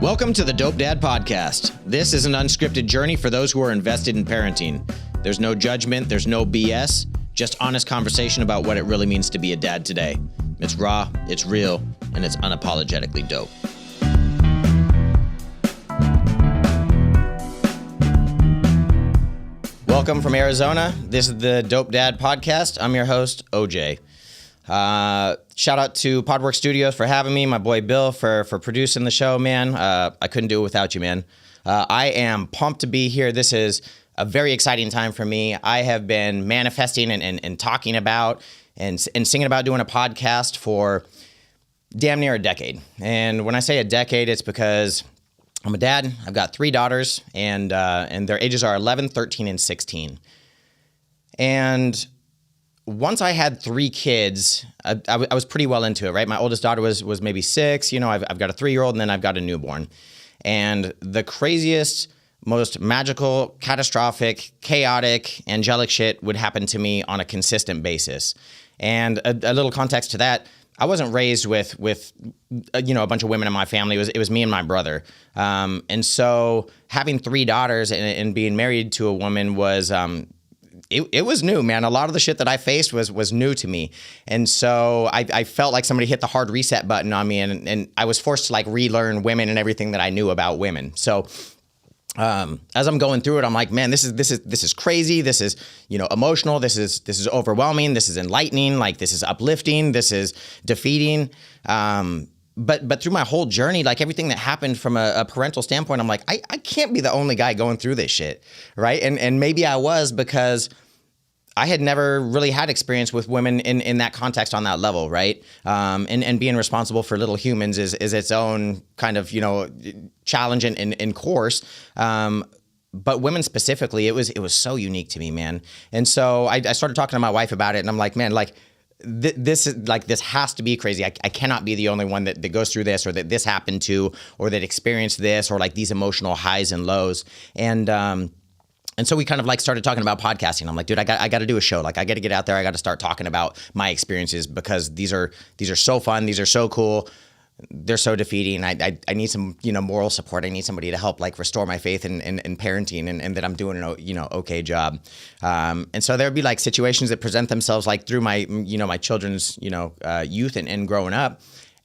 Welcome to the Dope Dad Podcast. This is an unscripted journey for those who are invested in parenting. There's no judgment, there's no BS, just honest conversation about what it really means to be a dad today. It's raw, it's real, and it's unapologetically dope. Welcome from Arizona. This is the Dope Dad Podcast. I'm your host, OJ. Shout out to Podwork Studios for having me, my boy Bill for producing the show, man. I couldn't do it without you, man. I am pumped to be here. This is a very exciting time for me. I have been manifesting and talking about and singing about doing a podcast for damn near a decade. And when I say a decade, it's because I'm a dad. I've got 3 daughters, and their ages are 11, 13, and 16. And once I had 3 kids, I was pretty well into it, right? My oldest daughter was maybe 6. You know, I've got a 3-year-old, and then I've got a newborn. And the craziest, most magical, catastrophic, chaotic, angelic shit would happen to me on a consistent basis. And a little context to that, I wasn't raised with a bunch of women in my family. It was me and my brother. And so having 3 daughters and being married to a woman was it was new, man. A lot of the shit that I faced was new to me. And so I felt like somebody hit the hard reset button on me, and I was forced to like relearn women and everything that I knew about women. So as I'm going through it, I'm like, man, this is crazy. This is, emotional. This is overwhelming. This is enlightening. Like, this is uplifting. This is defeating. But through my whole journey, like everything that happened from a parental standpoint, I'm like, I can't be the only guy going through this shit, right? And maybe I was, because I had never really had experience with women in that context on that level, right? And being responsible for little humans is its own kind of, challenge and course. But women specifically, it was so unique to me, man. And so I started talking to my wife about it, and I'm like, man, like, this has to be crazy. I cannot be the only one that goes through this, or that this happened to, or that experienced this, or like these emotional highs and lows. And so we kind of like started talking about podcasting. I'm like, dude, I got to do a show. Like, I got to get out there. I got to start talking about my experiences, because these are so fun. These are so cool. They're so defeating. I need some, moral support. I need somebody to help like restore my faith in parenting, and that I'm doing an, okay job. And so there'd be like situations that present themselves like through my, my children's, youth and growing up.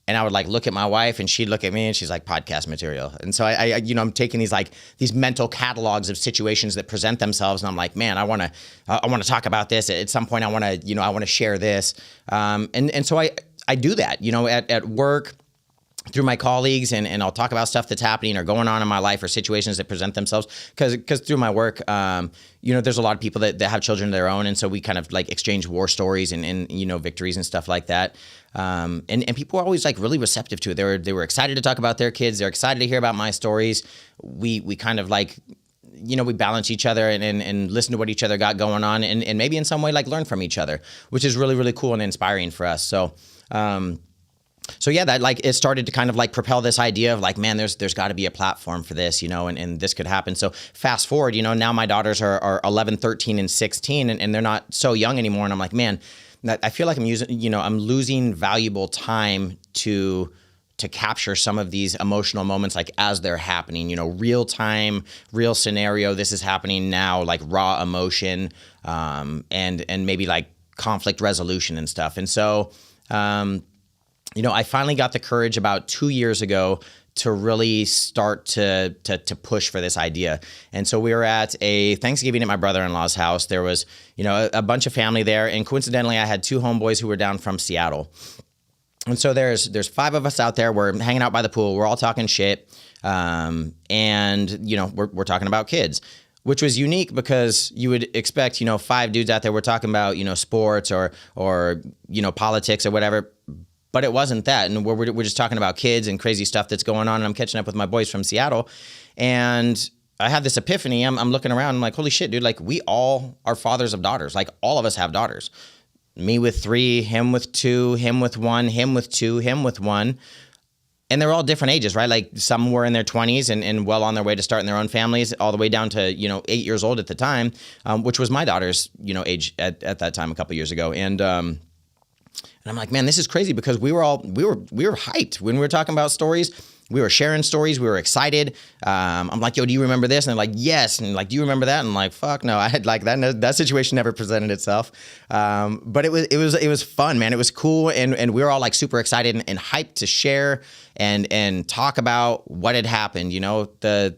And I would like look at my wife, and she'd look at me, and she's like, podcast material. And so I'm taking these mental catalogs of situations that present themselves, and I'm like, man, I want to talk about this at some point. I want to share this. And so I do that, at work, through my colleagues, and I'll talk about stuff that's happening or going on in my life, or situations that present themselves. Because through my work, there's a lot of people that have children of their own, and so we kind of like exchange war stories and victories and stuff like that. And people were always like really receptive to it. They were excited to talk about their kids. They're excited to hear about my stories. We kind of like, we balance each other and listen to what each other got going on, and maybe in some way like learn from each other, which is really, really cool and inspiring for us. So yeah, that like it started to kind of like propel this idea of like, man, there's got to be a platform for this, and this could happen. So fast forward, now my daughters are 11, 13, and 16, and they're not so young anymore. And I'm like, man, I feel like I'm losing valuable time to capture some of these emotional moments, like as they're happening, real time, real scenario. This is happening now, like raw emotion, and maybe like conflict resolution and stuff. And so, I finally got the courage about 2 years ago to really start to push for this idea. And so we were at a Thanksgiving at my brother-in-law's house. There was, a bunch of family there. And coincidentally, I had 2 homeboys who were down from Seattle. And so there's 5 of us out there. We're hanging out by the pool. We're all talking shit. And, we're talking about kids, which was unique because you would expect, 5 dudes out there. We're talking about, sports or politics or whatever. But it wasn't that. And we're just talking about kids and crazy stuff that's going on. And I'm catching up with my boys from Seattle. And I had this epiphany. I'm looking around. I'm like, holy shit, dude. Like, we all are fathers of daughters. Like, all of us have daughters. Me with 3, him with 2, him with 1, him with 2, him with 1. And they're all different ages, right? Like, some were in their 20s and well on their way to starting their own families, all the way down to, 8 years old at the time, which was my daughter's, age at that time a couple years ago. And And I'm like, man, this is crazy because we were hyped when we were talking about stories. We were sharing stories. We were excited. I'm like, yo, do you remember this? And they're like, yes. And like, do you remember that? And I'm like, fuck no, I had like that situation never presented itself. But it was fun, man. It was cool. And we were all like super excited and hyped to share and talk about what had happened. You know, the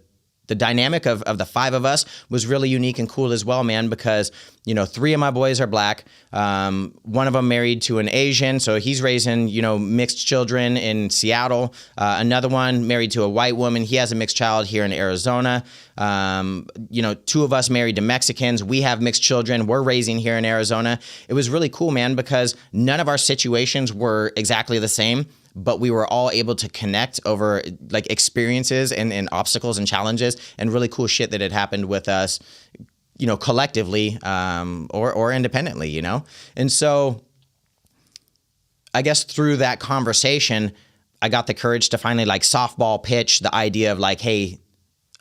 dynamic of the five of us was really unique and cool as well, man, because, you know, 3 of my boys are black. One of them married to an Asian, so he's raising, you know, mixed children in Seattle. Another one married to a white woman. He has a mixed child here in Arizona. You know, 2 of us married to Mexicans. We have mixed children we're raising here in Arizona. It was really cool, man, because none of our situations were exactly the same, but we were all able to connect over like experiences and obstacles and challenges and really cool shit that had happened with us, you know, collectively, or independently, you know? And so I guess through that conversation, I got the courage to finally like softball pitch the idea of like, hey,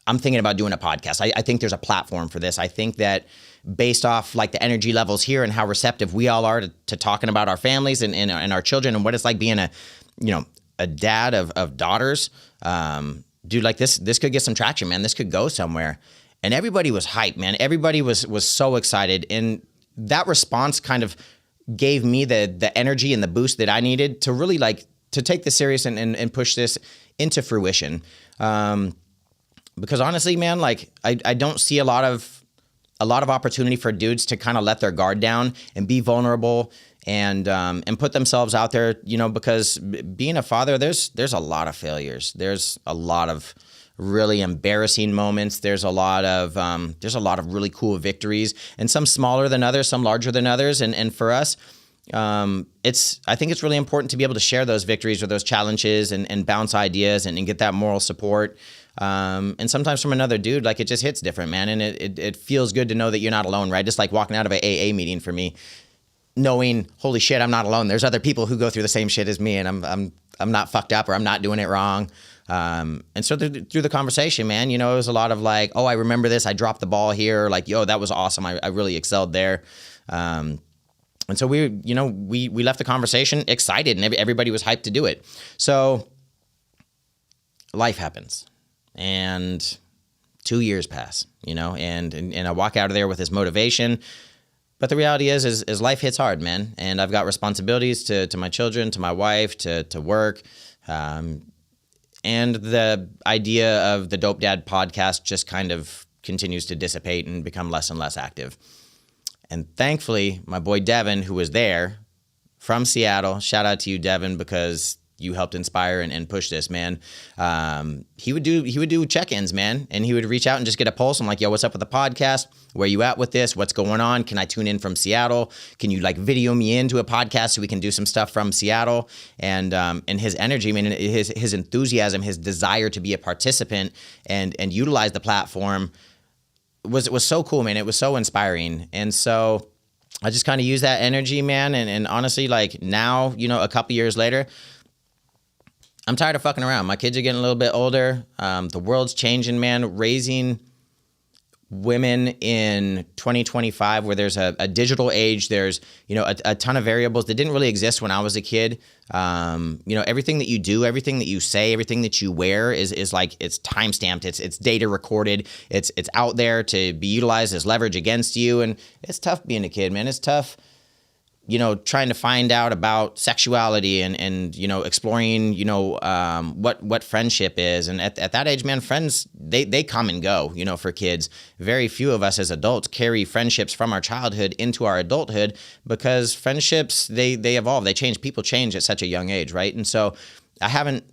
I'm thinking about doing a podcast. I think there's a platform for this. I think that based off like the energy levels here and how receptive we all are to talking about our families and our children and what it's like being a dad of daughters, dude, like this could get some traction, man. This could go somewhere. And everybody was hyped, man. Everybody was so excited. And that response kind of gave me the energy and the boost that I needed to really like to take this serious and push this into fruition. Because honestly, man, like I don't see a lot of opportunity for dudes to kind of let their guard down and be vulnerable and put themselves out there, you know, because being a father, there's a lot of failures. There's a lot of really embarrassing moments. There's a lot of really cool victories, and some smaller than others, some larger than others. And for us, I think it's really important to be able to share those victories or those challenges and bounce ideas and get that moral support. And sometimes from another dude, like it just hits different, man. And it feels good to know that you're not alone, right? Just like walking out of an AA meeting for me, knowing, holy shit, I'm not alone. There's other people who go through the same shit as me, and I'm not fucked up or I'm not doing it wrong. And so through the conversation, man, you know, it was a lot of like, oh, I remember this. I dropped the ball here. Like, yo, that was awesome. I really excelled there. And so we left the conversation excited, and everybody was hyped to do it. So life happens. And 2 years pass, you know, and I walk out of there with this motivation. But the reality is life hits hard, man. And I've got responsibilities to my children, to my wife, to work. And the idea of the Dope Dad podcast just kind of continues to dissipate and become less and less active. And thankfully, my boy Devin, who was there from Seattle, shout out to you, Devin, because you helped inspire and push this, man. He would do check-ins, man, and he would reach out and just get a pulse. I'm like, yo, what's up with the podcast? Where you at with this? What's going on? Can I tune in from Seattle? Can you like video me into a podcast so we can do some stuff from Seattle? And his energy, I mean, his enthusiasm, his desire to be a participant and utilize the platform was so cool, man. It was so inspiring. And so I just kind of use that energy, man. And honestly, like now, you know, a couple years later, I'm tired of fucking around. My kids are getting a little bit older. The world's changing, man. Raising women in 2025, where there's a digital age, there's, you know, a ton of variables that didn't really exist when I was a kid. You know, everything that you do, everything that you say, everything that you wear is like, it's time stamped. It's data recorded. It's out there to be utilized as leverage against you. And it's tough being a kid, man. It's tough, you know, trying to find out about sexuality and you know, exploring, you know, what friendship is. And at that age, man, friends, they come and go, you know, for kids. Very few of us as adults carry friendships from our childhood into our adulthood, because friendships, they evolve, they change, people change at such a young age, right? And so I haven't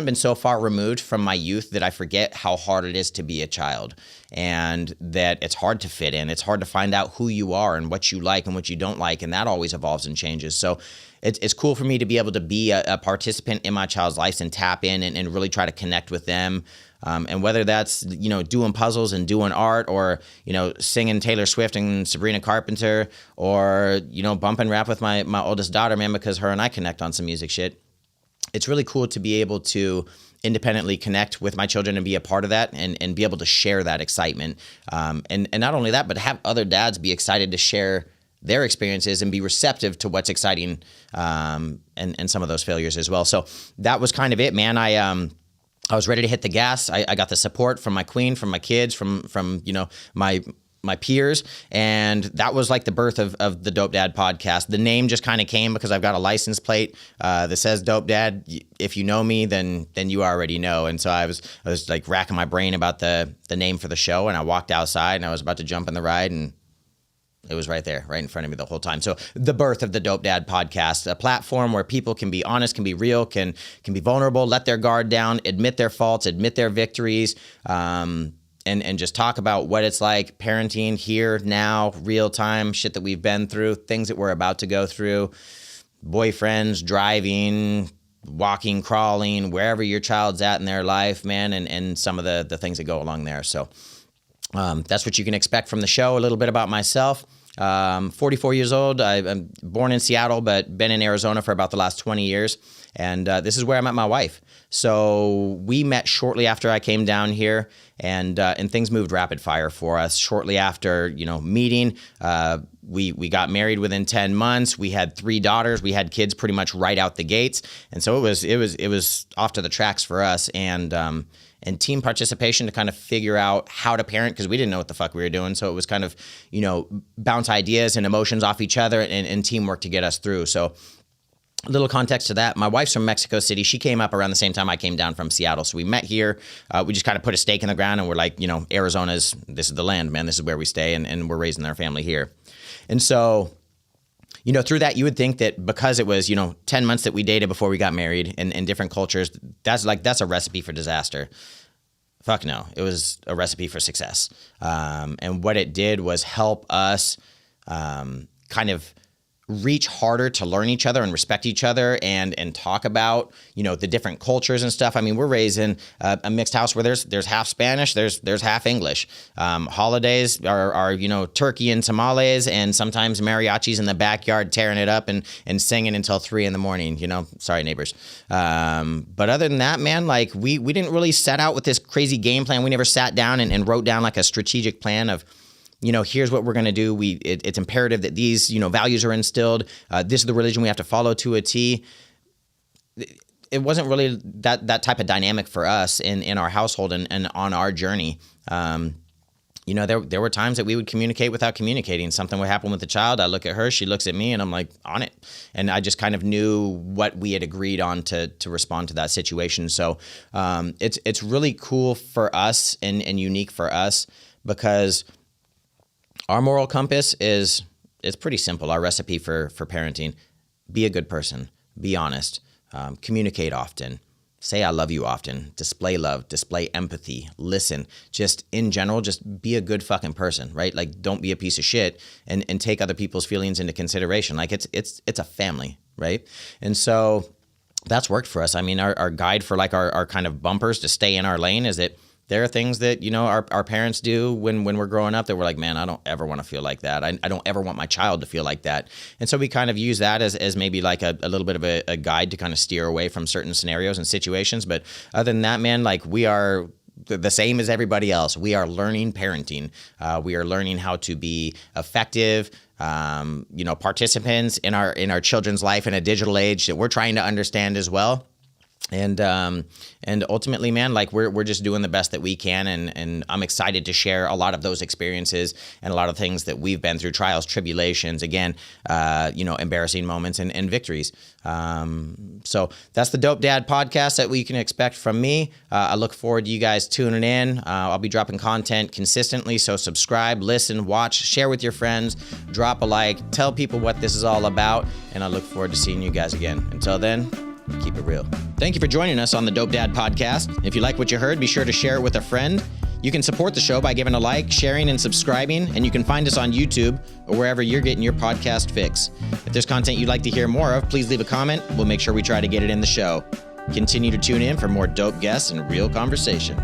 been so far removed from my youth that I forget how hard it is to be a child, and that it's hard to fit in. It's hard to find out who you are and what you like and what you don't like, and that always evolves and changes. So it's cool for me to be able to be a participant in my child's life and tap in and really try to connect with them. And whether that's, you know, doing puzzles and doing art, or, you know, singing Taylor Swift and Sabrina Carpenter, or, you know, bumping rap with my oldest daughter, man, because her and I connect on some music shit. It's really cool to be able to independently connect with my children and be a part of that and be able to share that excitement. And not only that, but have other dads be excited to share their experiences and be receptive to what's exciting, and some of those failures as well. So that was kind of it, man. I was ready to hit the gas. I got the support from my queen, from my kids, from my peers, and that was like the birth of the Dope Dad podcast. The name just kind of came because I've got a license plate that says Dope Dad. If you know me, then you already know. And so I was like racking my brain about the name for the show, and I walked outside and I was about to jump in the ride, and it was right there, right in front of me the whole time. So the birth of the Dope Dad podcast, a platform where people can be honest, can be real, can be vulnerable, let their guard down, admit their faults, admit their victories, and just talk about what it's like parenting here, now, real time, shit that we've been through, things that we're about to go through, boyfriends, driving, walking, crawling, wherever your child's at in their life, man, and some of the things that go along there. So that's what you can expect from the show. A little bit about myself. 44 years old. I'm born in Seattle, but been in Arizona for about the last 20 years. And this is where I met my wife. So we met shortly after I came down here, and things moved rapid fire for us. Shortly after, meeting, we got married within 10 months. We had 3 daughters. We had kids pretty much right out the gates. And so it was off to the tracks for us. And team participation to kind of figure out how to parent, because we didn't know what the fuck we were doing. So it was kind of, bounce ideas and emotions off each other and teamwork to get us through. So a little context to that. My wife's from Mexico City. She came up around the same time I came down from Seattle. So we met here. We just kind of put a stake in the ground, and we're like, this is the land, man. This is where we stay, and we're raising our family here. And so, through that, you would think that because it was, 10 months that we dated before we got married in different cultures, that's a recipe for disaster. Fuck no. It was a recipe for success. And what it did was help us kind of reach harder to learn each other and respect each other and talk about, the different cultures and stuff. I mean, we're raised in a mixed house where there's half Spanish, there's half English. Holidays are turkey and tamales, and sometimes mariachis in the backyard tearing it up and singing until 3 a.m. Sorry, neighbors. But other than that, man, like we didn't really set out with this crazy game plan. We never sat down and wrote down like a strategic plan of, here's what we're going to do. It's imperative that these, values are instilled. This is the religion we have to follow to a T. It wasn't really that type of dynamic for us in our household and on our journey. There were times that we would communicate without communicating. Something would happen with the child. I look at her, she looks at me, and I'm like, on it. And I just kind of knew what we had agreed on to respond to that situation. So it's really cool for us and unique for us, because our moral compass is pretty simple. Our recipe for parenting: be a good person, be honest, communicate often, say I love you often, display love, display empathy, listen. Just in general, just be a good fucking person, right? Like, don't be a piece of shit and take other people's feelings into consideration. Like, it's a family, right? And so that's worked for us. I mean, our guide for like our kind of bumpers to stay in our lane is that there are things that, our parents do when we're growing up that we're like, man, I don't ever want to feel like that. I don't ever want my child to feel like that. And so we kind of use that as maybe like a little bit of a guide to kind of steer away from certain scenarios and situations. But other than that, man, like we are the same as everybody else. We are learning parenting. We are learning how to be effective, participants in our children's life in a digital age that we're trying to understand as well. And ultimately, man, like we're just doing the best that we can, and I'm excited to share a lot of those experiences and a lot of things that we've been through, trials, tribulations, again, embarrassing moments and victories. So that's the Dope Dad podcast that we can expect from me. I look forward to you guys tuning in. I'll be dropping content consistently, so subscribe, listen, watch, share with your friends, drop a like, tell people what this is all about, and I look forward to seeing you guys again. Until then, keep it real. Thank you for joining us on the Dope Dad podcast. If you like what you heard, be sure to share it with a friend. You can support the show by giving a like, sharing, and subscribing, and you can find us on YouTube or wherever you're getting your podcast fix. If there's content you'd like to hear more of, please leave a comment. We'll make sure we try to get it in the show. Continue to tune in for more dope guests and real conversation.